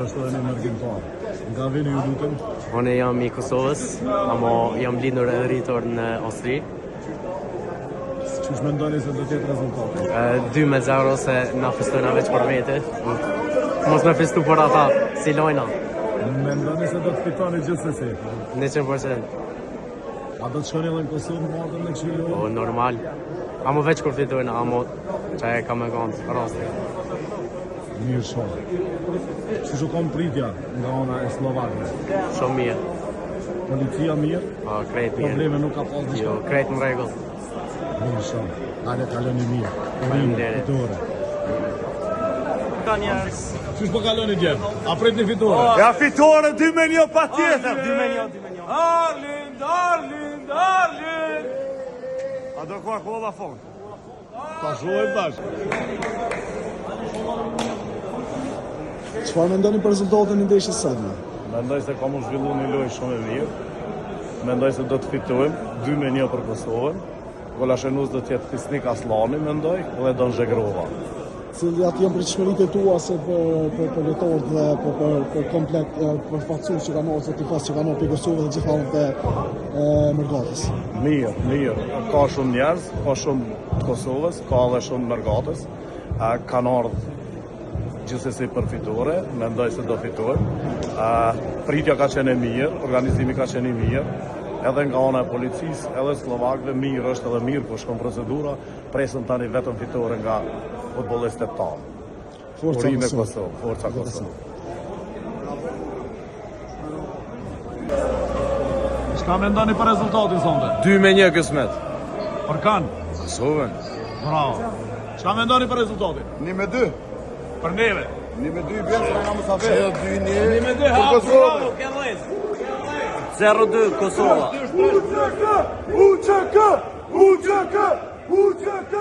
është edhe një mërgjimtar. Nga vini ju lutem? Unë jam i Kosovës, ama jam lindur e rritur në Austri. Qësh mendoni se do tjetë rezultati? 2-0 se na festojna veç për vete. Mos me festu për ata, si lojna. Mendoni se do të fitoni gjithsesi? 100%. A do të shkoni edhe në Kosovë në martën në këshillë? O, normal. Amo veç kur fitojna, amo që e ka me gëndë, rasti. Mirë shumë. Që që kom pritja nga ona e Slovakëve? Shumë mirë. Policia mirë? Po, krejt mirë. Probleme nuk ka pas në Jo, krejt në regull. Mirë shumë. Hajde kaloni mirë. Faleminderit. Fitore. Ka njerës. Qysh po kaloni djemë? A prit një fitore? Ja fitore 2 milion pa tjetër. 2 milion. Arlind. A do koha kolla fond. Ta shohim tash. Çfarë mendoni për rezultatin e ndeshjes së sotme? Mendoj se kam u zhvillu një lojë shumë e mirë. Mendoj se do të fitojmë 2-1 për Kosovën. Golashenus do të jetë Fisnik Aslani, mendoj, dhe Don Zhegrova. Cilat janë pritshmëritë tua se për lojtarët dhe për komplet për fatësues që kanë ose tifaz që kanë për Kosovën dhe gjithmonë të Mërgatës? Mirë. Ka shumë njerëz, ka shumë të Kosovës, ka edhe shumë Mërgatës. Kanë ardhur gjithsesi për fitore, mendoj se do fitojmë. Pritja ka qenë e mirë, organizimi ka qenë i mirë. Edhe nga ana e policisë, edhe slovakëve mirë është edhe mirë, po shkon procedura, presën tani vetëm fitore nga futbollistët tanë. Forca Kosovë, Forca Kosovë. Çka mendoni për rezultatin sonte? 2-1 Kismet. Për kanë? Kosovën. Bravo. Çka mendoni për rezultatin? 1-2. Për neve. 1-2 bjerë se nga Musafer. 2-1 për Kosovën. 0-2 Kosova. UÇK!